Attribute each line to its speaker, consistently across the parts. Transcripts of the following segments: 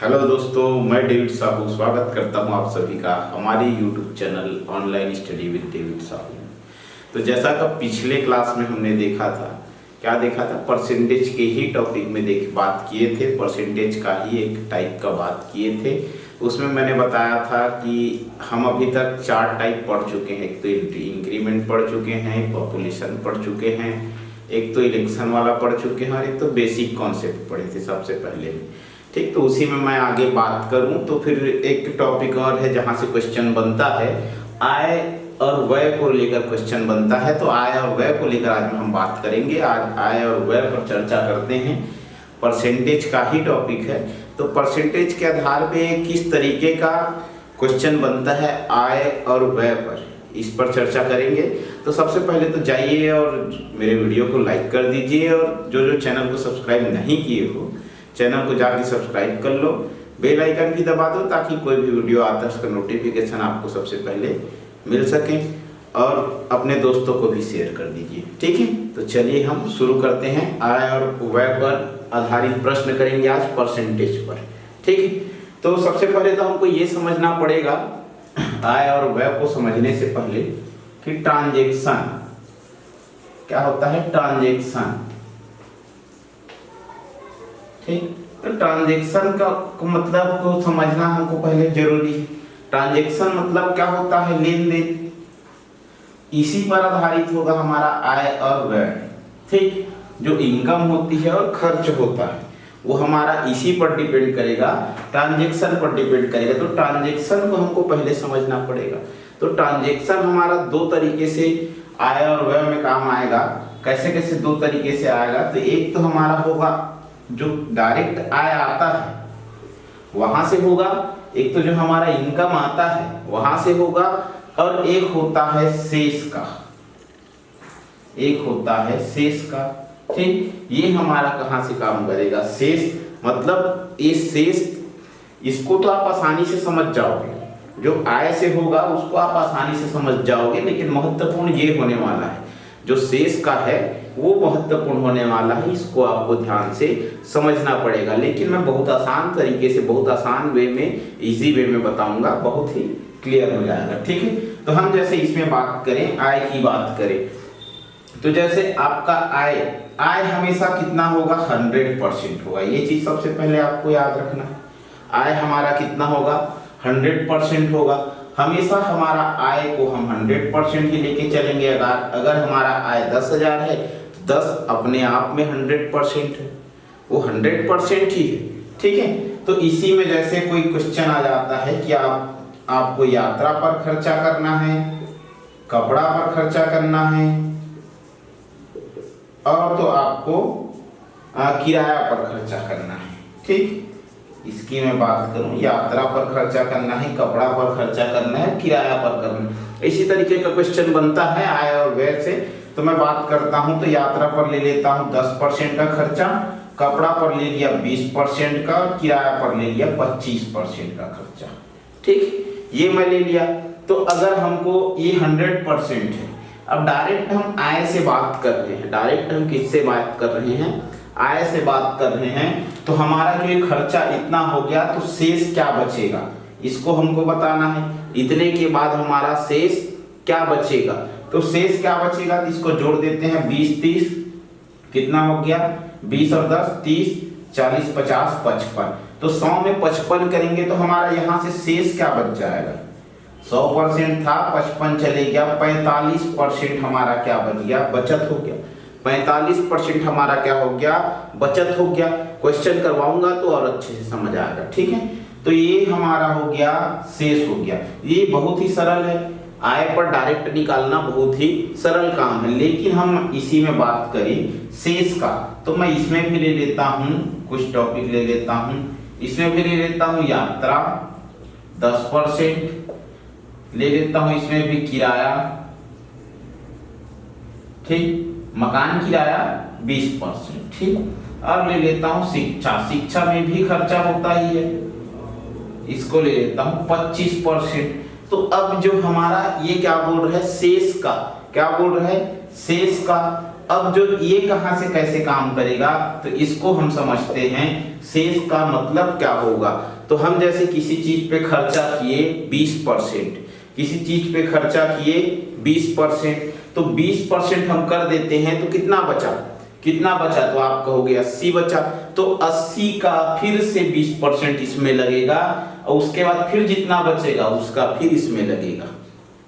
Speaker 1: Hello दोस्तों, मैं David Sahu स्वागत करता हूं आप सभी का हमारे YouTube channel online study with David Sahu. तो जैसा कि पिछले क्लास में हमने देखा था, क्या देखा था, परसेंटेज के ही टॉपिक में बात किए थे। परसेंटेज का ही एक टाइप का बात किए थे। उसमें मैंने बताया था कि हम अभी तक 4 टाइप पढ़ चुके हैं। एक तो इंक्रीमेंट पढ़ चुके हैं, पॉपुलेशन पढ़ चुके हैं, एक तो इलेक्शन वाला पढ़ चुके हैं और एक तो बेसिक कॉन्सेप्ट पढ़े थे सबसे पहले। ठीक, तो उसी में मैं आगे बात करूं तो फिर एक टॉपिक और है जहां से क्वेश्चन बनता है, आय और व्यय को लेकर क्वेश्चन बनता है। तो आय और व्यय को लेकर आज हम बात करेंगे। आज आय और व्यय पर चर्चा करते हैं। परसेंटेज का ही टॉपिक है, तो परसेंटेज के आधार पे किस तरीके का क्वेश्चन बनता है आय और व्यय पर, इस पर चर्चा करेंगे। तो सबसे पहले तो जाइए और मेरे वीडियो को लाइक कर दीजिए, और जो चैनल को सब्सक्राइब नहीं किए हो चैनल को जाके सब्सक्राइब कर लो, बेल आइकन भी दबा दो ताकि कोई भी वीडियो आता है उसका नोटिफिकेशन आपको सबसे पहले मिल सके, और अपने दोस्तों को भी शेयर कर दीजिए। ठीक है, तो चलिए हम शुरू करते हैं। आय और व्यय पर आधारित प्रश्न करेंगे आज परसेंटेज पर। ठीक है, तो सबसे पहले तो हमको ये समझना पड़ेगा आय और व्यय को समझने से पहले कि ट्रांजैक्शन क्या होता है। ट्रांजैक्शन, ठीक, तो ट्रांजैक्शन का मतलब को समझना हमको पहले जरूरी है। ट्रांजैक्शन मतलब क्या होता है, लेन देन। इसी पर आधारित होगा हमारा आय और व्यय। ठीक, जो इनकम होती है और खर्च होता है वो हमारा इसी पर डिपेंड करेगा, ट्रांजैक्शन पर डिपेंड करेगा। तो ट्रांजैक्शन को हमको पहले समझना पड़ेगा। तो ट्रांजैक्शन हमारा 2 तरीके से आय और व्यय में काम आएगा। कैसे कैसे 2 तरीके से आएगा, तो एक तो हमारा होगा जो डायरेक्ट आय आता है वहां से होगा, एक तो जो हमारा इनकम आता है वहां से होगा, और एक होता है शेष का। एक होता है शेष का। ठीक, ये हमारा कहां से काम करेगा, शेष। मतलब ये शेष, इसको तो आप आसानी से समझ जाओगे। जो आय से होगा उसको आप आसानी से समझ जाओगे, लेकिन महत्वपूर्ण ये होने वाला है, जो शेष का है वो महत्वपूर्ण होने वाला है। इसको आपको ध्यान से समझना पड़ेगा। लेकिन मैं बहुत आसान तरीके से, बहुत आसान वे में, इजी वे में बताऊंगा, बहुत ही क्लियर हो जाएगा। ठीक है, तो हम जैसे इसमें बात करें, आय की बात करें, तो जैसे आपका आय हमेशा कितना होगा, 100% होगा। ये चीज सबसे पहले आपको याद रखना है। आय हमारा कितना होगा, 100% होगा। हमेशा हमारा आय को हम 100% ही लेके चलेंगे। अगर हमारा आय 10,000 है, 10 अपने आप में 100% है, वो 100% ही है। ठीक है, तो इसी में जैसे कोई क्वेश्चन आ जाता है कि आपको यात्रा पर खर्चा करना है, कपड़ा पर खर्चा करना है, और तो आपको किराया पर खर्चा करना है। ठीक, इसकी मैं बात करूं, यात्रा पर खर्चा करना है, कपड़ा पर खर्चा करना है, किराया पर करना है। इसी तरीके का क्वेश्चन बनता है आय और व्यय से। तो मैं बात करता हूं, तो यात्रा पर ले लेता हूं 10% का खर्चा, कपड़ा पर ले लिया 20% का, किराया पर ले लिया 25% का खर्चा। ठीक, ये मैं ले लिया। तो अगर हमको ये 100% है, अब डायरेक्ट हम आय से बात कर रहे हैं। डायरेक्ट हम किससे बात कर रहे हैं, आय से बात कर रहे हैं। तो हमारा जो ये खर्चा इतना हो गया, तो शेष क्या बचेगा, इसको हमको बताना है। इतने के बाद हमारा शेष क्या बचेगा, तो शेष क्या बचेगा, तो इसको जोड़ देते हैं 20 30, कितना हो गया, 20 और 10 30, 40 50 55। तो 100 में 55 करेंगे तो हमारा यहाँ से शेष क्या बच जाएगा, 100% था, 55 चले गया, 45% हमारा क्या बच गया, बचत हो गया। 45% हमारा क्या हो गया, बचत हो गया। क्वेश्चन करवाऊंगा तो और अच्छे से समझ आएगा। ठीक है, तो ये हमारा हो गया, शेष हो गया। ये बहुत ही सरल है, आय पर डायरेक्ट निकालना बहुत ही सरल काम है। लेकिन हम इसी में बात करें शेष का, तो मैं इसमें भी ले लेता हूं, कुछ टॉपिक ले लेता हूं, इसमें भी ले लेता हूं यात्रा 10%, ले लेता हूं इसमें भी किराया, ठीक, मकान किराया 20%, ठीक, और ले लेता हूं शिक्षा। शिक्षा में भी खर्चा होता ही है, इसको ले लेता हूं 25%। तो अब जो हमारा ये क्या बोल रहा है, शेष का, क्या बोल रहा है, शेष का। अब जो ये कहां से कैसे काम करेगा, तो इसको हम समझते हैं शेष का मतलब क्या होगा। तो हम जैसे किसी चीज पे खर्चा किए 20%, किसी चीज पे खर्चा किए 20%, तो 20% हम कर देते हैं तो कितना बचा, कितना बचा, तो आप कहोगे 80 बचा। तो 80 का फिर से 20% इसमें लगेगा और उसके बाद फिर जितना बचेगा उसका फिर इसमें लगेगा।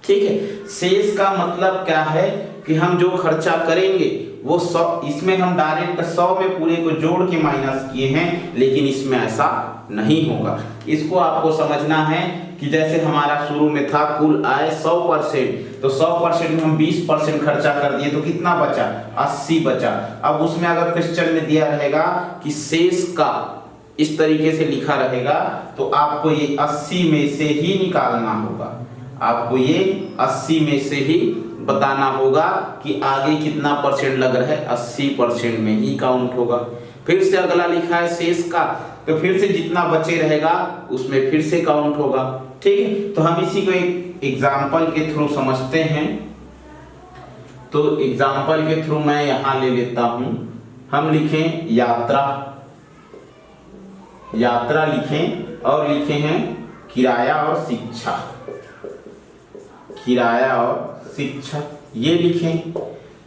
Speaker 1: ठीक है, शेष का मतलब क्या है कि हम जो खर्चा करेंगे वो 100, इसमें हम डायरेक्ट 100 में पूरे को जोड़ के माइनस किए हैं, लेकिन इसमें ऐसा नहीं होगा। इसको आपको समझना है कि जैसे हमारा शुरू में था कुल आय 100%, तो 100% में हम 20% खर्चा कर दिए तो कितना बचा, 80 बचा। अब उसमें अगर क्वेश्चन में दिया रहेगा कि शेष का इस तरीके से लिखा रहेगा तो आपको ये 80 में से ही निकालना होगा, आपको ये 80 में से ही बताना होगा कि आगे कितना परसेंट लग रहा है, 80% में ही काउंट होगा। फिर से अगला लिखा है शेष का, तो फिर से जितना बचे रहेगा उसमें फिर से काउंट होगा। ठीक है, तो हम इसी को एक एग्जाम्पल के थ्रू समझते हैं। तो एग्जाम्पल के थ्रू मैं यहां ले लेता हूं, हम लिखें यात्रा, यात्रा लिखें और लिखे हैं किराया और शिक्षा, किराया और शिक्षा ये लिखें।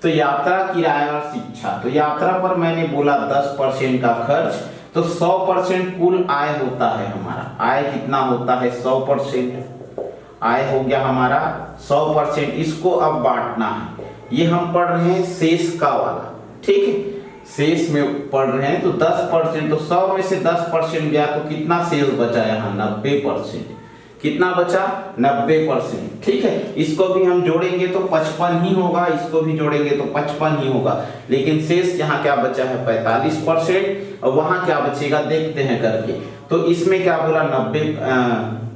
Speaker 1: तो यात्रा, किराया और शिक्षा, तो यात्रा पर मैंने बोला 10% का खर्च, तो 100% कुल आय होता है हमारा, आय कितना होता है 100%, आय हो गया हमारा 100%। इसको अब बांटना है, ये हम पढ़ रहे हैं शेष का वाला, ठीक है, शेष में पढ़ रहे हैं तो 10%, तो 100 में से 10% गया तो कितना शेष बचा यहाँ 90%, कितना बचा 90%। ठीक है, इसको भी हम जोड़ेंगे तो 55 ही होगा, इसको भी जोड़ेंगे तो 55 ही होगा, लेकिन शेष यहाँ क्या बचा है 45%, और वहां क्या बचेगा देखते हैं करके। तो इसमें क्या बोला 90,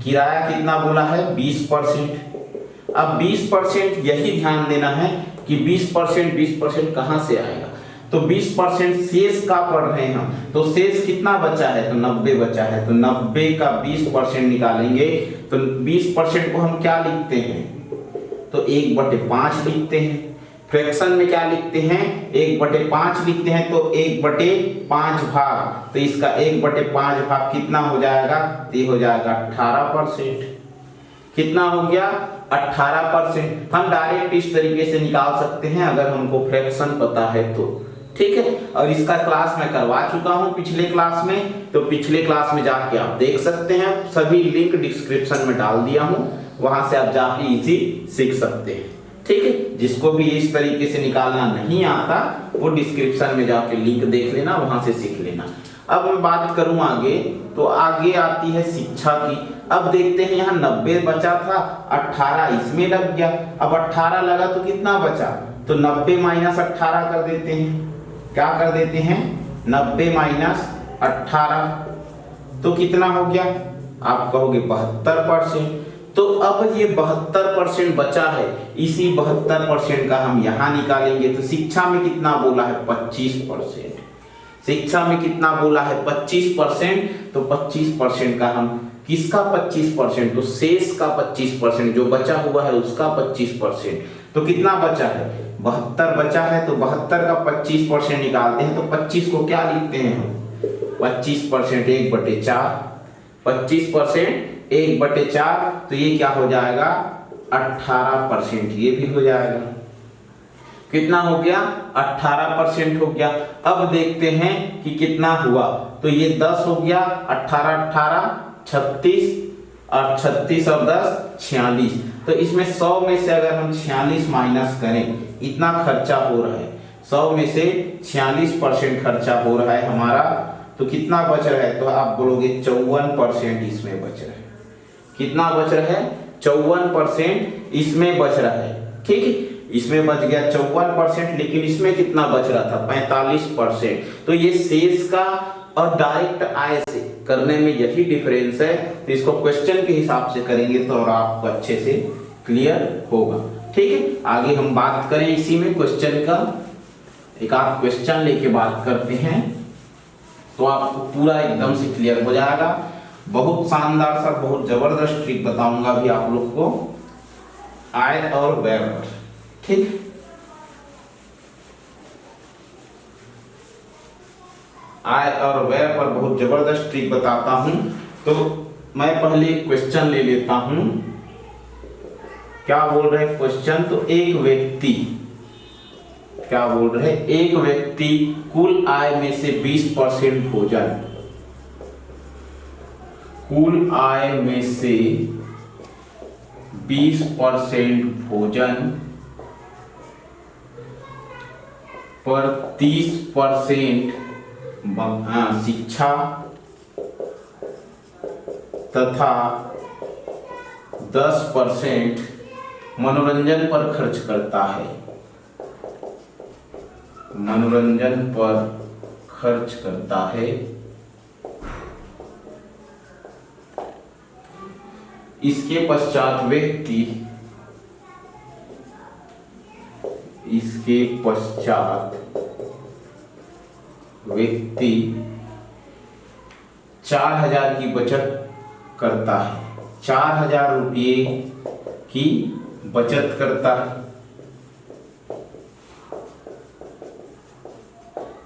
Speaker 1: किराया कितना बोला है 20%। अब 20% यही ध्यान देना है कि 20% कहां से आएगा, तो 20% शेष का पढ़ रहे हैं हम, तो शेष कितना बचा है तो 90 बचा है, तो 90 का 20% निकालेंगे तो 20% को हम क्या लिखते हैं तो 1/5 लिखते हैं। फ्रैक्शन में क्या लिखते हैं 1/5 लिखते हैं, तो 1/5 भाग, तो इसका 1/5 भाग कितना हो जाएगा, ये हो जाएगा 18%। कितना हो गया 18%। हम डायरेक्ट इस तरीके से निकाल सकते हैं अगर हमको फ्रैक्शन पता है तो, ठीक है। और इसका क्लास मैं करवा चुका हूं पिछले क्लास में, तो पिछले क्लास में जाके आप देख सकते हैं, सभी लिंक डिस्क्रिप्शन में डाल दिया हूं, वहां से आप जाके इजी सीख सकते हैं। ठीक है, जिसको भी इस तरीके से निकालना नहीं आता वो डिस्क्रिप्शन में जाके लिंक देख लेना, वहां से सीख लेना। अब मैं बात करूं आगे, तो आगे आती है शिक्षा की। अब देखते हैं यहाँ 90 बचा था, 18 इसमें लग गया, अब 18 लगा तो कितना बचा, तो 90 माइनस 18 कर देते हैं। क्या कर देते हैं 90 माइनस 18, तो कितना हो गया, आप कहोगे 72%। तो अब ये 72% बचा है, इसी 72% का हम यहाँ निकालेंगे। तो शिक्षा में कितना बोला है 25%, शिक्षा में कितना बोला है 25%, तो 25% का हम किसका 25%, तो शेष का 25%, जो बचा हुआ है उसका 25%। तो कितना बचा है 72 बचा है, तो 72 का 25% निकालते हैं, तो 25 को क्या लिखते हैं हम 25% 1/4, 25% 1/4, तो ये क्या हो जाएगा 18%, ये भी हो जाएगा। कितना हो गया 18% हो गया। अब देखते हैं कि कितना हुआ, तो ये 10 हो गया, 18 18 36, और 36 और 10 46। तो इसमें 100 में से अगर हम 46 माइनस करें, इतना खर्चा हो रहा है, 100 में से 46% खर्चा हो रहा है हमारा, तो कितना बच रहा है, तो आप बोलोगे 54% इसमें बच रहा है। कितना बच रहा है 54% इसमें बच रहा है। ठीक है, इसमें बच गया 54%, लेकिन इसमें कितना बच रहा था 45%। तो ये शेष का और डायरेक्ट आय से करने में यही डिफरेंस है। तो इसको क्वेश्चन के हिसाब से करेंगे तो और आपको अच्छे से क्लियर होगा। ठीक है, आगे हम बात करें इसी में क्वेश्चन का, एक आध क्वेश्चन लेके बात करते हैं, तो आपको पूरा एकदम से क्लियर हो जाएगा। बहुत शानदार सा, बहुत जबरदस्त ट्रिक बताऊंगा भी आप लोग को आय और व्यय पर। ठीक, आय और व्यय पर बहुत जबरदस्त ट्रिक बताता हूं। तो मैं पहले क्वेश्चन ले लेता हूं। क्या बोल रहे क्वेश्चन? तो एक व्यक्ति, क्या बोल रहे, एक व्यक्ति कुल आय में से 20% भोजन, कुल आय में से 20% भोजन पर 30% शिक्षा तथा 10% मनोरंजन पर खर्च करता है, मनोरंजन पर खर्च करता है। इसके पश्चात व्यक्ति, इसके पश्चात व्यक्ति 4000 की बचत करता है, 4000 रुपये की बचत करता है।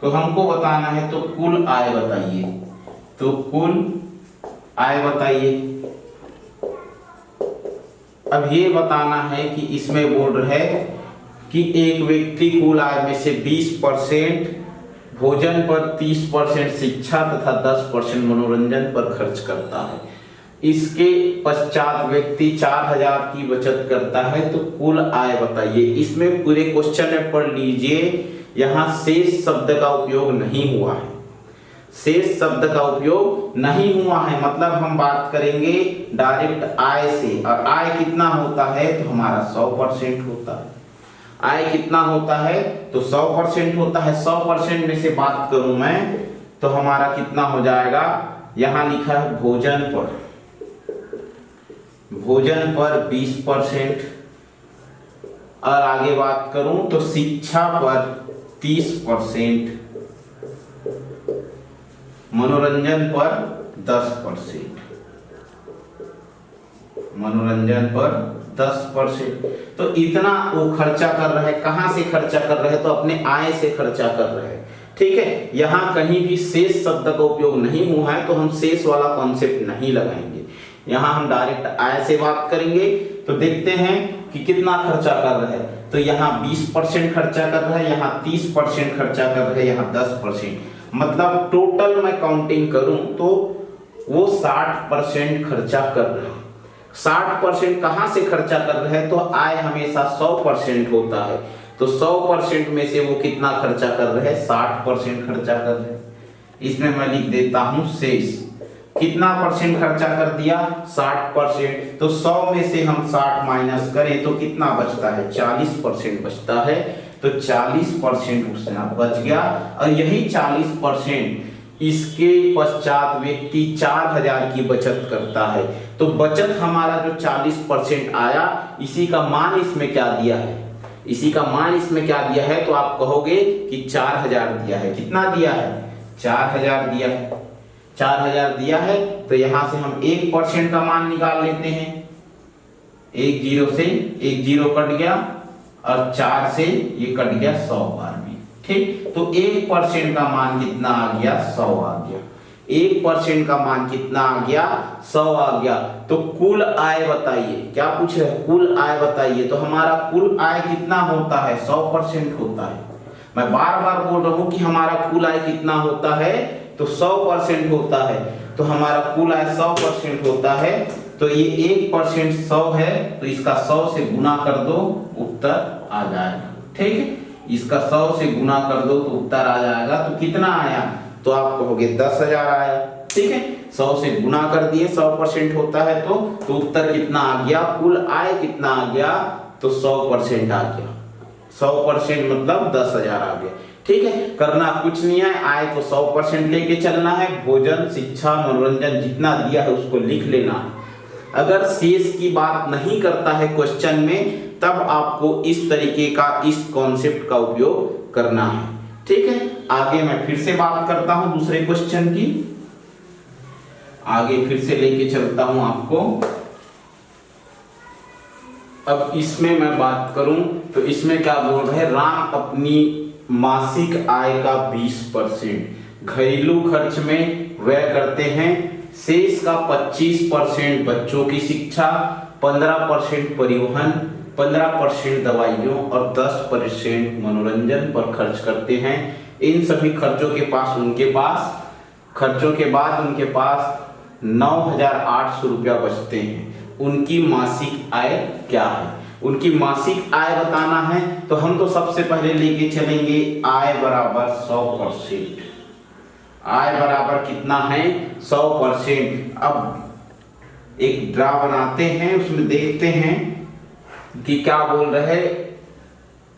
Speaker 1: तो हमको बताना है, तो कुल आय बताइए, तो कुल आय बताइए। अब ये बताना है कि इसमें बोल रहे कि एक व्यक्ति कुल आय में से 20% भोजन पर, 30% शिक्षा तथा 10% मनोरंजन पर खर्च करता है। इसके पश्चात व्यक्ति 4000 की बचत करता है। तो कुल आय बताइए। इसमें पूरे क्वेश्चन में पढ़ लीजिए, यहाँ शेष शब्द का उपयोग नहीं हुआ है, शेष शब्द का उपयोग नहीं हुआ है। मतलब हम बात करेंगे डायरेक्ट आय से, और आय कितना होता है? तो हमारा 100% होता है। आय कितना होता है? तो 100% होता है। 100% में से बात करूं मैं तो हमारा कितना हो जाएगा? यहां लिखा है भोजन पर, भोजन पर 20%, और आगे बात करूं तो शिक्षा पर 30%, मनोरंजन पर 10%, मनोरंजन पर 10%। तो इतना वो खर्चा कर रहे हैं। कहां से खर्चा कर रहे हैं? तो अपने आय से खर्चा कर रहे हैं। ठीक है, यहां कहीं भी शेष शब्द का उपयोग नहीं हुआ है, तो हम शेष वाला कॉन्सेप्ट नहीं लगाएंगे। यहां हम डायरेक्ट आय से बात करेंगे। तो देखते हैं कि कितना खर्चा कर रहे हैं। तो यहाँ 20% खर्चा कर रहा है, यहाँ 30% खर्चा कर रहे हैं, यहाँ 10%। मतलब टोटल मैं काउंटिंग करूं तो वो 60% खर्चा कर रहे हैं। 60% कहां से खर्चा कर रहे हैं? तो आय हमेशा 100% होता है। तो 100% में से वो कितना खर्चा कर रहे हैं? 60% खर्चा कर रहे हैं। इसमें मैं लिख देता हूं शेष। कितना परसेंट खर्चा कर दिया? 60%। तो 100 में से हम 60 माइनस करें तो कितना बचता है? 40% बचता है। तो 40% उसका बच गया, और यही 40% इसके पश्चात व्यक्ति 4000 की बचत करता है। तो बचत हमारा जो 40% आया, इसी का मान इसमें क्या दिया है? इसी का मान इसमें क्या दिया है? तो आप कहोगे कि 4000 दिया है। कितना दिया है? 4000 दिया है। 4000 दिया है। तो यहां से हम 1% का मान निकाल लेते हैं। 1 0 से 1 0 कट गया, और 4 से ये कट गया 100 बार में। ठीक, तो 1% का मान कितना आ गया? 100 आ गया। 1% का मान कितना आ गया? 100 आ गया। तो कुल आय बताइए। क्या पूछ रहे हैं? कुल आय बताइए। तो हमारा कुल आय कितना होता है? 100% होता है। मैं बार बार बोल रहा हूं कि हमारा कुल आय कितना होता है? तो 100% होता है। तो हमारा कुल आय 100% होता है। तो ये 1% 100 है, तो इसका 100 से गुना कर दो, उत्तर आ जाएगा। ठीक है, इसका 100 से गुना कर दो तो उत्तर आ जाएगा। तो कितना आया? तो आप कहोगे 10,000 आया। ठीक है, 100 से गुना कर दिए, 100% होता है तो उत्तर कितना आ गया? कुल आय कितना आ गया? तो 100% आ गया। 100% मतलब 10,000 आ गया। ठीक है, करना कुछ नहीं है, आय को 100% लेके चलना है। भोजन, शिक्षा, मनोरंजन जितना दिया है उसको लिख लेना है। अगर शेष की बात नहीं करता है क्वेश्चन में, तब आपको इस तरीके का, इस कॉन्सेप्ट का उपयोग करना है। ठीक है, आगे मैं फिर से बात करता हूं दूसरे क्वेश्चन की। आगे फिर से लेके चलता हूं आपको। अब इसमें मैं बात करूं तो इसमें क्या बोल रहे हैं? राम अपनी मासिक आय का 20%, घरेलू खर्च में व्यय करते हैं। शेष का 25% बच्चों की शिक्षा, 15% परिवहन, 15% दवाइयों और 10% मनोरंजन पर खर्च करते हैं। इन सभी खर्चों के बाद उनके पास 9,800 रुपया बचते हैं। उनकी मासिक आय क्या है? उनकी मासिक आय बताना है तो हम तो सबसे पहले लेके चलेंगे आय बराबर 100%। आय बराबर कितना है? 100%। अब एक ड्रा बनाते हैं, उसमें देखते हैं कि क्या बोल रहे।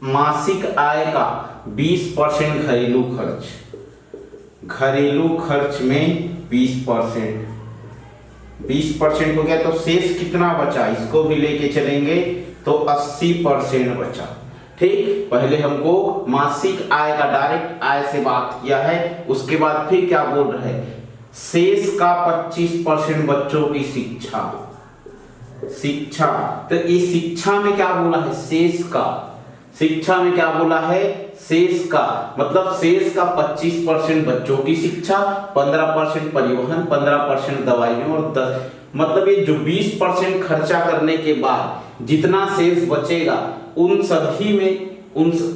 Speaker 1: मासिक आय का 20% घरेलू खर्च में 20% हो गया, तो शेष कितना बचा? इसको भी लेके चलेंगे तो 80% बचा। ठीक, पहले हमको मासिक आय का डायरेक्ट आय से बात किया है, उसके बाद फिर क्या बोल रहे हैं? शेष का 25% बच्चों की शिक्षा। तो ये शिक्षा में क्या बोला है? शेष का। शिक्षा में क्या बोला है? शेष का, मतलब शेष का 25% बच्चों की शिक्षा, 15% परिवहन, 15% दवाइयों और 10, मतलब ये जो 20% खर्चा करने के बाद जितना शेष बचेगा उन सभी में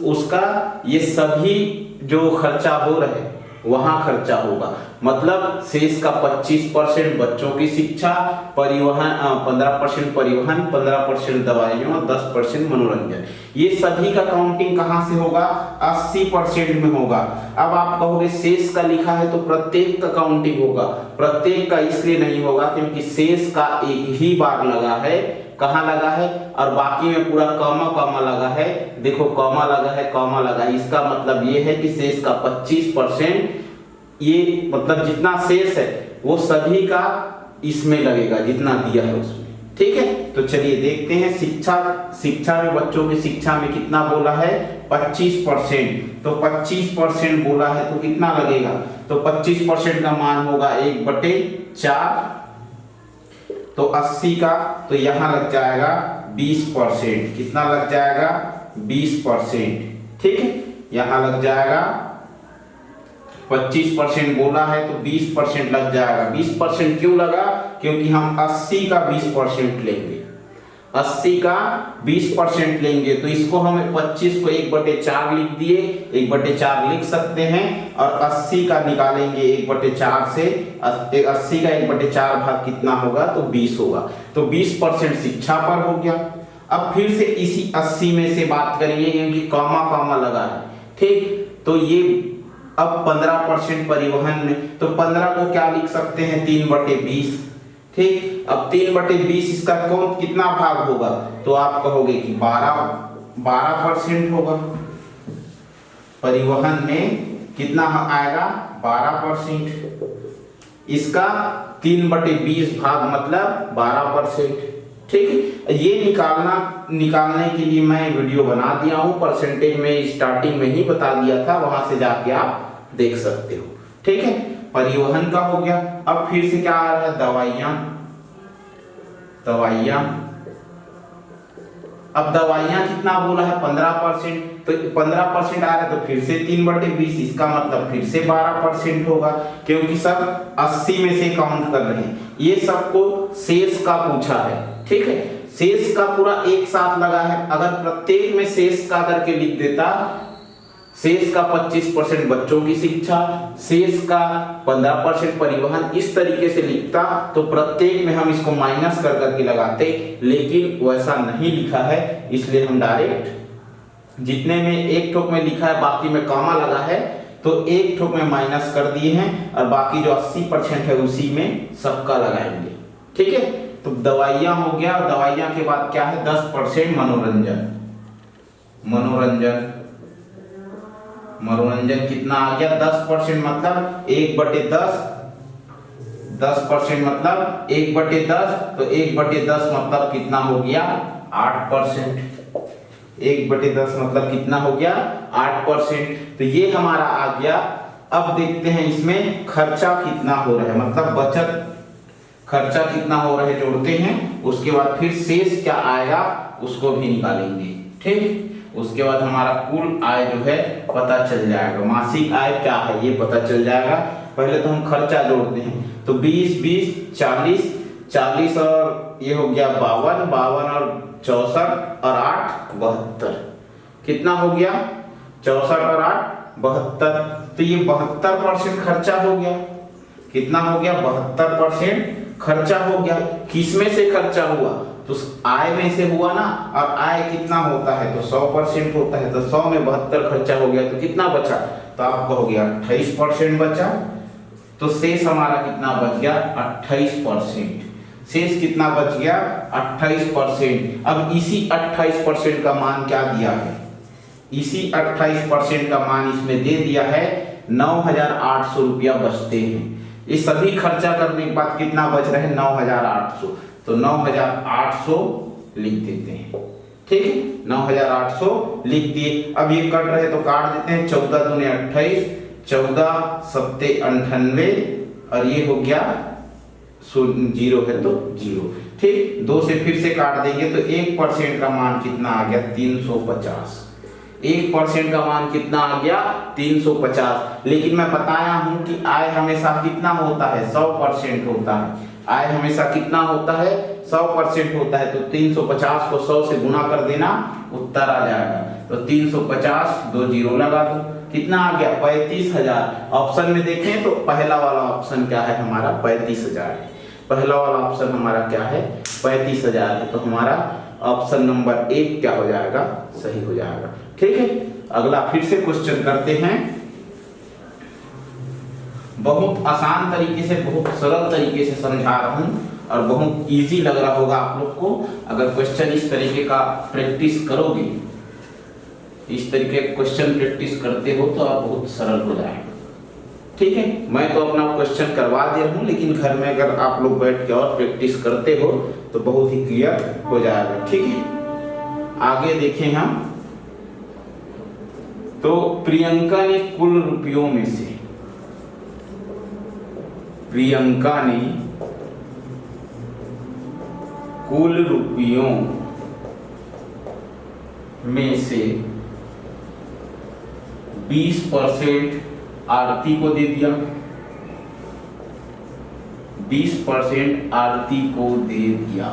Speaker 1: उसका ये सभी जो खर्चा हो रहे वहां खर्चा होगा। मतलब शेष का 25% बच्चों की शिक्षा, परिवहन 15% परिवहन, 15% दवाइयों और 10% मनोरंजन। ये सभी का काउंटिंग कहां से होगा? 80% में होगा। अब आप कहोगे शेष का लिखा है तो प्रत्येक का काउंटिंग होगा। प्रत्येक का इसलिए नहीं होगा क्योंकि शेष का एक ही बार लगा है। कहाँ लगा है? और बाकी में पूरा कॉमा लगा है। देखो कॉमा लगा है, इसका मतलब ये है कि शेष का 25%, ये मतलब जितना शेष है वो सभी का इसमें लगेगा, जितना दिया है उसमें। ठीक है, तो चलिए देखते हैं। शिक्षा में बच्चों की शिक्षा में कितना बोला है? 25%। तो 25% बोला है तो कितना लगेगा? तो 25% का मान होगा 1/4। तो 80 का, तो यहां लग जाएगा 20%। कितना लग जाएगा? 20%। ठीक है, यहां लग जाएगा 25% बोला है तो 20% लग जाएगा। 20% क्यों लगा? क्योंकि हम 80 का 20% लेंगे। 80 का 20% लेंगे तो इसको हमें 25 को 1/4 लिख दिए, 1/4 लिख सकते हैं। और 80 का निकालेंगे 1/4 से, 80 का 1/4 भाग कितना होगा? तो 20 होगा। तो 20% शिक्षा पर हो गया। अब फिर से इसी 80 में से बात करेंगे क्योंकि कॉमा लगा है। ठीक, तो ये अब 15% परिवहन में, तो 15 को क्या लिख सकते हैं? 3/20। ठीक, अब 3/20 इसका कौन कितना भाग होगा? तो आप कहोगे कि 12% होगा। परिवहन में कितना आएगा? 12%। इसका 3/20 भाग मतलब 12%। ठीक है, ये निकालने के लिए मैं वीडियो बना दिया हूं। परसेंटेज में स्टार्टिंग में ही बता दिया था, वहां से जाके आप देख सकते हो। ठीक है, परिवहन का हो गया। अब फिर से क्या आ रहा है? दवाइयां। अब दवाइयां कितना बोला है? 15%। तो 15% आ रहा है तो फिर से 3/20, इसका मतलब फिर से 12% होगा क्योंकि सब 80 में से काउंट कर रहे हैं। ये सबको शेष का पूछा है। ठीक है, शेष का पूरा एक साथ लगा है। अगर प्रत्येक में शेष का करके लिख देता, शेष का 25% बच्चों की शिक्षा, शेष का 15% परिवहन, इस तरीके से लिखता तो प्रत्येक में हम इसको माइनस कर करके लगाते, लेकिन वैसा नहीं लिखा है। इसलिए हम डायरेक्ट जितने में एक ठोक में लिखा है बाकी में कॉमा लगा है तो एक ठोक में माइनस कर दिए हैं और बाकी जो 80% है उसी में सबका लगाएंगे। ठीक है, तो दवाइयां हो गया। दवाइयां के बाद क्या है? 10% मनोरंजन कितना आ गया? 10% मतलब 1/10। 10% मतलब 1/10, तो 1/10 मतलब कितना हो गया? 8%। 1/10 मतलब कितना हो गया? 8%। तो ये हमारा आ गया। अब देखते हैं इसमें खर्चा कितना हो रहा है, मतलब बचत खर्चा कितना हो रहा है जोड़ते हैं, उसके बाद फिर शेष क्या आएगा उसको भी निकालेंगे। ठीक, उसके बाद हमारा कुल आय जो है पता चल जाएगा, मासिक आय क्या है ये पता चल जाएगा। पहले तो हम खर्चा जोड़ते हैं, तो 20 20 40 40 और ये हो गया 52 52 और 64 और 8 72, कितना हो गया 64 और 8 72। तो ये 72% खर्चा हो गया, कितना हो गया 72% खर्चा हो गया। किसमें से खर्चा हुआ, तो आय में से हुआ ना, और आय कितना होता है तो 100% होता है, तो 100 में 72 खर्चा हो गया, तो कितना बचा, तो आप कहोगे 28% बचा। तो शेष हमारा कितना बच गया 28%, शेष कितना बच गया 28%। अब इसी 28% का मान क्या दिया है, इसी 28% का मान इसमें दे दिया है 9,800 रुपया बचते हैं। ये सभी खर्चा करने के बाद कितना बच रहे हैं 9,800, तो 9,800 लिख देते हैं, ठीक है 9,800 लिख दिए। अब ये कट रहे तो काट देते हैं, 14 दूने 28, 14 सत्ते 98 और ये हो गया 0 है तो 0, ठीक। 2 से फिर से काट देंगे तो 1% का मान कितना आ गया 350, 1% का मान कितना आ गया 350। लेकिन मैं बताया हूं कि आय हमेशा कितना होता है 100% होता है, आय हमेशा कितना होता है 100% होता है। तो 350 को 100 से गुना कर देना, उत्तर आ जाएगा। तो 350 2 0 लगा दो, कितना आ गया 35,000। ऑप्शन में देखें तो पहला वाला ऑप्शन क्या है हमारा 35,000 है, पहला वाला ऑप्शन हमारा क्या है 35,000 है। तो हमारा ऑप्शन नंबर 1 क्या हो जाएगा सही हो जाएगा, ठीक है। अगला फिर से क्वेश्चन करते हैं, बहुत आसान तरीके से बहुत सरल तरीके से समझा रहा हूं और बहुत इजी लग रहा होगा आप लोग को। अगर क्वेश्चन इस तरीके का प्रैक्टिस करोगे, इस तरीके का क्वेश्चन प्रैक्टिस करते हो तो आप बहुत सरल हो जाएगा, ठीक है। मैं तो अपना क्वेश्चन करवा दे रहा हूं, लेकिन घर में अगर आप लोग बैठ के और प्रैक्टिस करते हो तो बहुत ही क्लियर हो जाएगा, ठीक है। आगे देखें हम, तो प्रियंका ने कुल रुपयों में से, प्रियंका ने कुल रुपयों में से 20% आरती को दे दिया, 20% आरती को दे दिया।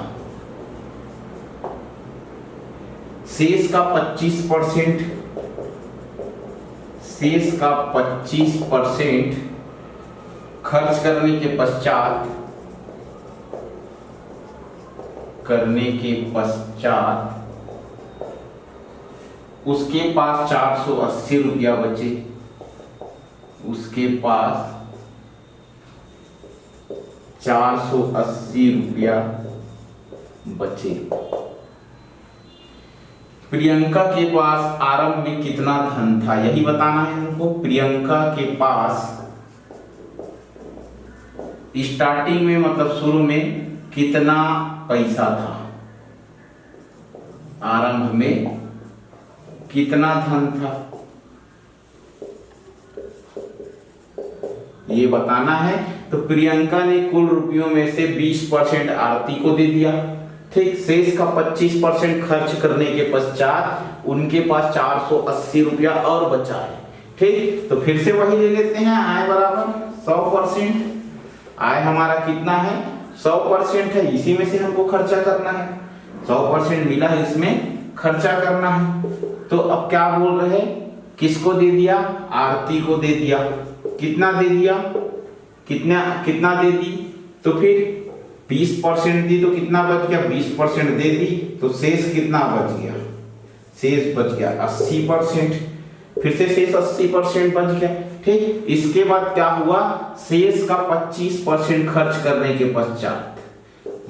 Speaker 1: शेष का 25%, शेष का 25% खर्च करने के पश्चात, उसके पास 480 रुपया बचे, उसके पास 480 रुपया बचे। प्रियंका के पास आरंभ में कितना धन था यही बताना है हमको। प्रियंका के पास स्टार्टिंग में मतलब शुरू में कितना पैसा था, आरंभ में कितना धन था ये बताना है। तो प्रियंका ने कुल रुपयों में से 20% आरती को दे दिया, ठीक। शेष का 25% खर्च करने के पश्चात उनके पास 480 रुपया और बचा है, ठीक। तो फिर से वही ले लेते हैं, आय बराबर 100%। आय हमारा कितना है 100% है, इसी में से हमको खर्चा करना है, 100% मिला है इसमें खर्चा करना है। तो अब क्या बोल रहे हैं, किसको दे दिया आरती को दे दिया, कितना दे दिया, कितना दे दी, तो फिर 20% दी तो कितना बच गया 20% दे दी, तो शेष कितना बच गया, शेष बच गया 80%। फिर से शेष 80% बच गया, ठीक। इसके बाद क्या हुआ, शेष का 25% खर्च करने के पश्चात,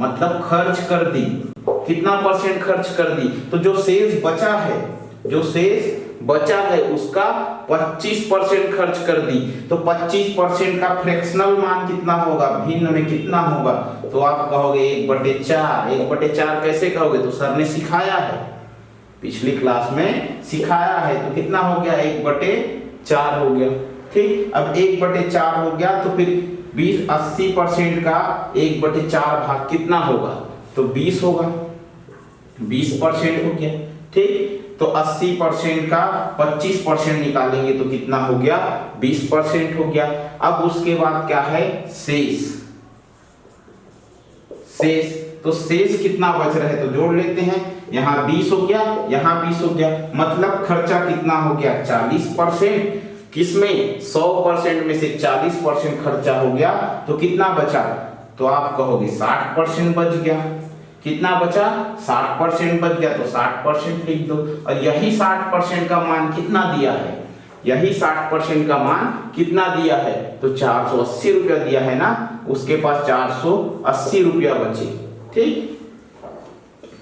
Speaker 1: मतलब खर्च कर दी, कितना परसेंट खर्च कर दी, तो जो शेष बचा है, जो शेष बचा है उसका 25% खर्च कर दी। तो 25% का फ्रैक्शनल मान कितना होगा, भिन्न में कितना होगा, तो आप कहोगे 1/4। 1/4 कैसे कहोगे, तो सर ने सिखाया है, पिछली क्लास में सिखाया है। तो कितना हो गया 1/4 हो गया, ठीक। अब 1/4 हो गया तो फिर 80% का 1/4 भाग कितना होगा, तो 20 होगा, 20% हो गया, ठीक। तो 80% का 25% निकालेंगे तो कितना हो गया, 20% हो गया। अब उसके बाद क्या है, शेष। शेष तो शेष कितना बच रहा है तो जोड़ लेते हैं, यहाँ 20 हो गया, यहाँ 20 हो गया, मतलब खर्चा कितना हो गया 40%। किसमें, 100% में से 40% खर्चा हो गया तो कितना बचा, तो आप कहोगे 60% बच गया। कितना बचा, 60% बच गया, तो 60% लिख दो। और यही 60% का मान कितना दिया है, यही 60% का मान कितना दिया है, तो 480 रुपया दिया है ना, उसके पास 480 रुपया बचे। ठीक,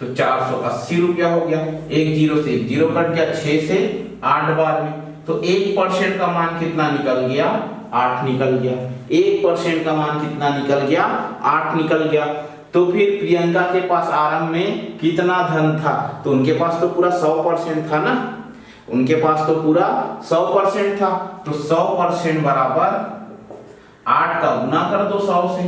Speaker 1: तो 480 रुपया हो गया। एक जीरो से एक जीरो कट गया, 6 से 8 बार में, तो 1% का मान कितना निकल गया, 8 निकल गया। 1% का मान कितना निकल गया, 8 निकल गया। तो फिर प्रियंका के पास आरंभ में कितना धन था, तो उनके पास तो पूरा 100% था ना, उनके पास तो पूरा 100% था, तो 100% बराबर 8 का गुना कर दो 100 से,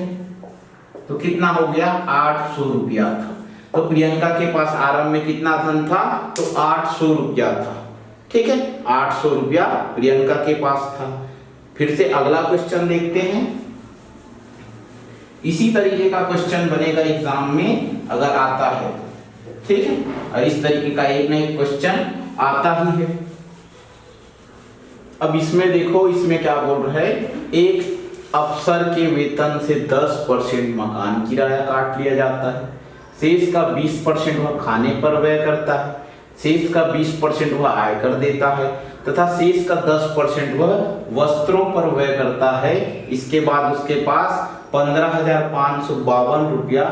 Speaker 1: तो कितना हो गया, 800 रुपया था। तो प्रियंका के पास आरंभ में कितना धन था, तो 800 रुपया था। ठीक है, 800 रुपया प्रियंका के पास था। फिर से अगला क्वेश्चन देखते हैं। इसी तरीके का क्वेश्चन बनेगा एग्जाम में अगर आता है। ठीक है, और इस तरीके का एक ना एक क्वेश्चन आता ही है। अब इसमें देखो, इसमें क्या बोल रहा है, एक अफसर के वेतन से 10% मकान किराया काट लिया जाता है, शेष का 20% वह खाने पर व्यय करता है, शेष का 20% वह आयकर देता है तथा शेष का 10% वह वस्त्रों पर व्यय करता है। इसके बाद उसके पास 15,552 रुपया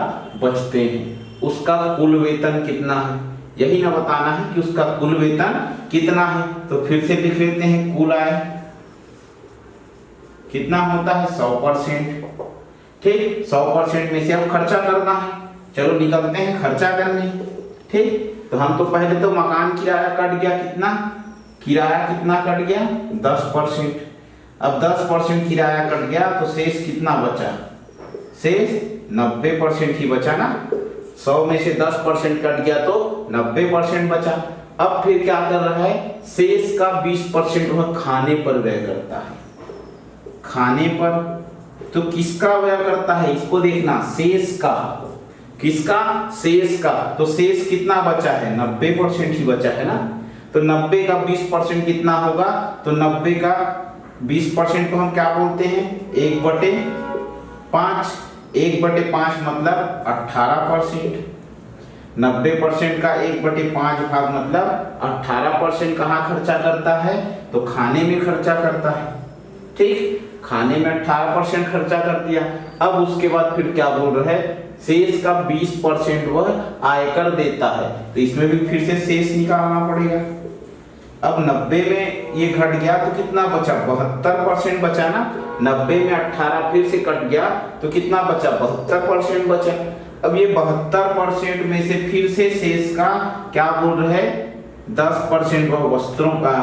Speaker 1: बचते हैं। उसका कुल वेतन कितना है, यही ना बताना है कि उसका कुल वेतन कितना है। तो फिर से लिख लेते हैं, कुल आय कितना होता है, 100%। ठीक, 100% में से अब खर्चा करना है, चलो निकलते हैं खर्चा करने। ठीक, तो हम तो पहले तो मकान किराया कट गया, कितना किराया कितना कट गया, 10%। अब 10% किराया कट गया तो शेष कितना बचा, शेष 90% ही बचा ना, 100 में से 10% कट गया तो 90% बचा। अब फिर क्या कर रहा है, शेष का 20% वह खाने पर व्यय करता है। खाने पर तो किसका व्यय करता है, इसको देखना, शेष का, किसका, शेष का। तो शेष कितना बचा है, 90% ही बचा है ना, तो 90 का 20% कितना होगा, तो 90 का 20% को हम क्या बोलते हैं, 1/5। 1/5 मतलब 18%। 90% का 1/5 भाग मतलब 18% कहाँ खर्चा करता है, तो खाने में खर्चा करता है। ठीक, खाने में 18% खर्चा कर दिया। अब उसके बाद फिर क्या बोल रहा है, शेष का 20% वह आयकर देता है, तो इसमें भी फिर से शेष निकालना पड़ेगा। अब 90 में ये घट गया तो कितना बचा, 72% बचा ना, 90 में 18 फिर से कट गया तो कितना बचा, 72% बचा। अब ये 72% में से फिर से शेष का क्या बोल रहे हैं, 10% वह वस्त्रों का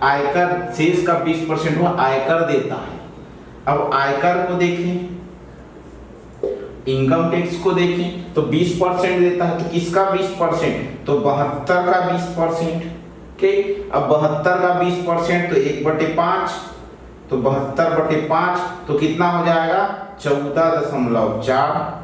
Speaker 1: आयकर, शेष का 20% वह आयकर देता है। अब आयकर को देखें, इनकम टैक्स को देखें, तो 20% देता है, तो किसका 20%, तो 72 का 20%। ठीक, अब 72 का 20% तो 1/5, तो 72/5 तो कितना हो जाएगा, 14.4।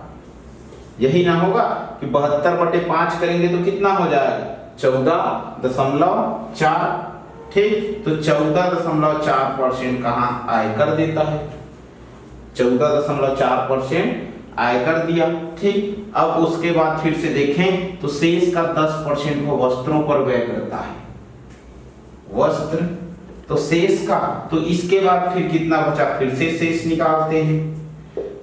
Speaker 1: यही ना होगा कि 72/5 करेंगे तो कितना हो जाएगा, 14.4। ठीक, तो 14.4% कहाँ आयकर देता है, 14.4% आयकर दिया। ठीक, अब उसके बाद फिर से देखें तो शेष का 10% वो वस्त्रों पर व्यय करता है, वस्त्र, तो शेष का, तो इसके बाद फिर कितना बचा, फिर से शेष निकालते हैं।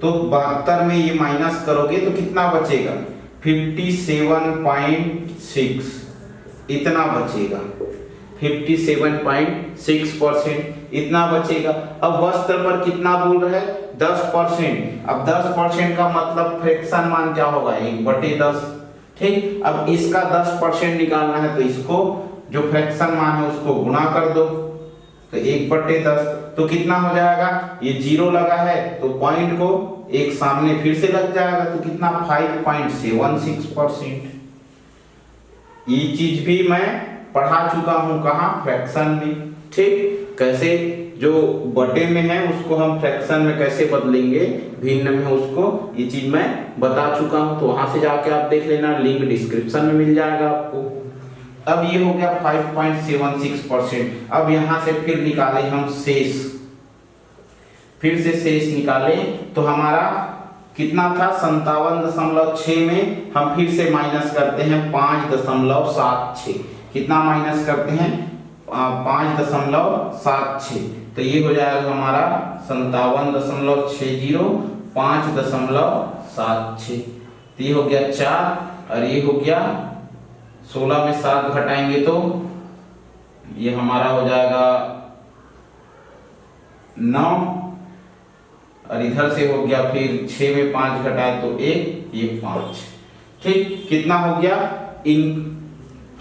Speaker 1: तो 72 में ये माइनस करोगे तो कितना बचेगा, 57.6 इतना बचेगा, 57.6% इतना बचेगा। अब वस्त्र पर कितना बोल रहे हैं, 10%। अब 10% का मतलब फ्रैक्शन मान क्या होगा, 1/10। ठीक, अब इसका 10% निकालना है तो इसको जो फ्रैक्शन मान है उसको गुणा कर दो, तो 1/10 तो कितना हो जाएगा, ये 0 लगा है तो पॉइंट को एक सामने फिर से लग जाएगा, तो कितना 5.76%। ये चीज भी मैं पढ़ा चुका हूँ कहाँ, फ्रैक्शन में। ठीक, कैसे जो बटे में है उसको हम फ्रैक्शन में कैसे बदलेंगे, भिन्न में उसको, ये चीज मैं बता चुका हूँ। तो वहां से जाके आप देख लेना, लिंक डिस्क्रिप्शन में मिल जाएगा आपको। अब ये हो गया 5.76%। अब यहाँ से फिर निकाले हम शेष, फिर से शेष निकाले तो हमारा कितना था, 57.6 में हम फिर से माइनस करते हैं 5.76। कितना माइनस करते हैं, 5.76। तो ये हो जाएगा हमारा 57.60, 5.76। तो ये हो गया 4 और ये हो गया 16 में 7 घटाएंगे तो ये हमारा हो जाएगा 9 और इधर से हो गया फिर 6 में 5 घटाए तो 1, ये 5। ठीक, कितना हो गया, इन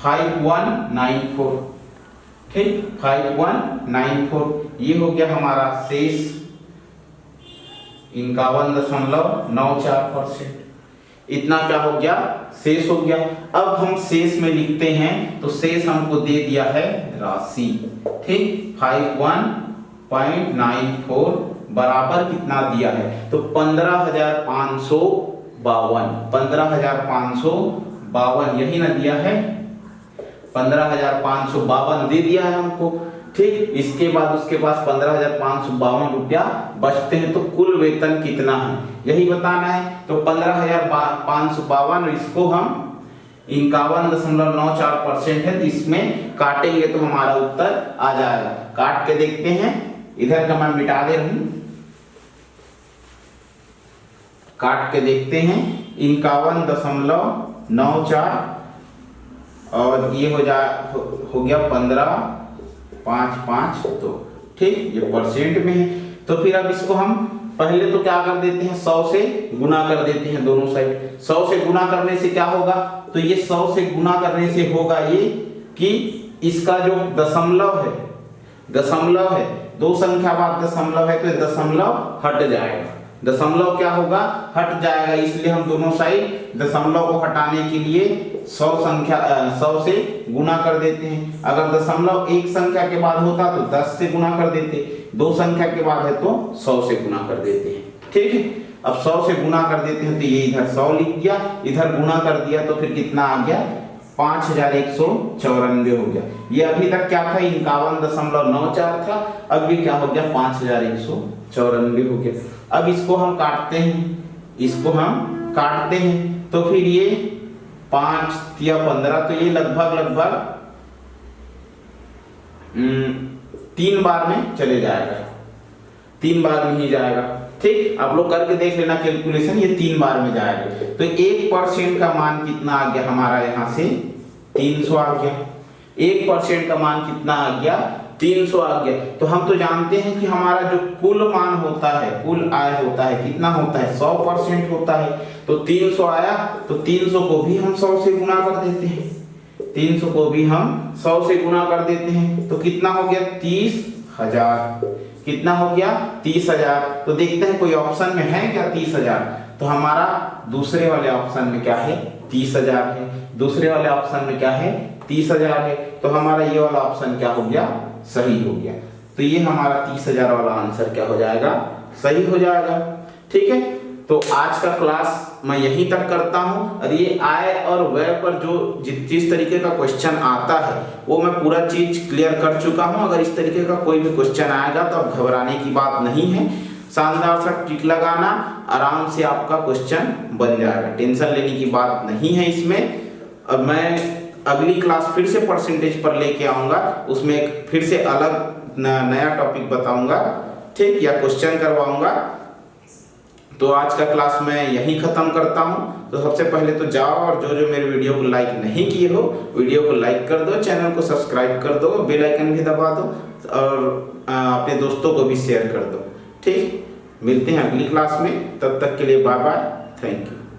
Speaker 1: 5194। ठीक, 5194। ये हो गया हमारा शेष 51.94%। इतना क्या हो गया, शेष हो गया। अब हम शेष में लिखते हैं तो शेष हमको दे दिया है राशि। ठीक, 51.94 बराबर कितना दिया है, तो 15,552। 15,552 यही ना दिया है, 15,552 दे दिया है हमको। ठीक, इसके बाद उसके पास 15,552 रुपया बचते हैं, तो कुल वेतन कितना है यही बताना है। तो 15,552 इसको हम 51.94% है, तो इसमें काटेंगे तो हमारा उत्तर आ जाएगा। काट के देखते हैं, इधर का मैं मिटा दे रहा हूं, काट के देखते हैं 51.94 और ये हो गया 15,552। तो ठीक, ये परसेंट में है। तो फिर अब इसको हम पहले तो क्या कर देते हैं, 100 से गुना कर देते हैं दोनों साइड। 100 से गुना करने से क्या होगा, तो ये 100 से गुना करने से होगा ये कि इसका जो दशमलव है, दो संख्या बाद दशमलव है तो दशमलव हट जाएगा। दशमलव क्या होगा, हट जाएगा, इसलिए हम दोनों साइड दशमलव को हटाने के लिए 100 से गुना कर देते हैं। अगर दशमलव एक संख्या के बाद होता तो 10 से गुना कर देते, दो संख्या के बाद है तो 100 से गुना कर देते हैं। ठीक है, अब 100 से गुना कर देते हैं तो ये इधर 100 लिख दिया, इधर गुना कर दिया तो फिर कितना आ गया, 5,194 हो गया। ये अभी तक क्या था, 51.94 था, अब ये क्या हो गया 5,194 हो गया। अब इसको हम काटते हैं, तो फिर ये 5 या 15, तो ये लगभग 3 बार में चले जाएगा, 3 बार में ही जाएगा। ठीक, आप लोग करके देख लेना कैलकुलेशन, ये 3 बार में जाएगा। तो 1% का मान कितना आ गया हमारा, यहाँ से 300 आ गया। 1% का मान कितना आ गया, 300 आ गया। तो हम तो जानते हैं कि हमारा जो कुल मान होता है, कुल आय होता है, कितना होता है, 100% होता है। तो 300 आया तो 300 को भी हम 100 से गुना कर देते हैं, 300 को भी हम 100 से गुना कर देते हैं। तो कितना हो गया, 30,000। कितना हो गया, 30,000। तो देखते हैं कोई ऑप्शन में है क्या 30,000, तो हमारा दूसरे वाले ऑप्शन में क्या है, 30,000 है। दूसरे वाले ऑप्शन में क्या है, 30,000 है। तो हमारा ये वाला ऑप्शन क्या हो गया, सही हो गया। तो ये हमारा 30,000 वाला आंसर क्या हो जाएगा, सही हो जाएगा। ठीक है, तो आज का क्लास मैं यहीं तक करता हूं। और ये आय और व्यय पर जो जिस तरीके का क्वेश्चन आता है वो मैं पूरा चीज क्लियर कर चुका हूं। अगर इस तरीके का कोई भी क्वेश्चन आएगा तो अब घबराने की बात नहीं है, शानदार सा टिक लगाना, आराम से आपका क्वेश्चन बन जाएगा, टेंशन लेने की बात नहीं है इसमें। अब मैं अगली क्लास फिर से परसेंटेज पर लेके आऊंगा, उसमें एक फिर से अलग नया टॉपिक बताऊंगा, ठीक, या क्वेश्चन करवाऊंगा। तो आज का क्लास मैं यहीं खत्म करता हूं। तो सबसे पहले तो जाओ और जो मेरे वीडियो को लाइक नहीं किए हो, वीडियो को लाइक कर दो, चैनल को सब्सक्राइब कर दो, बेल आइकन भी दबा दो और अपने दोस्तों को भी शेयर कर दो। ठीक, मिलते हैं अगली क्लास में, तब तक के लिए बाय बाय, थैंक यू।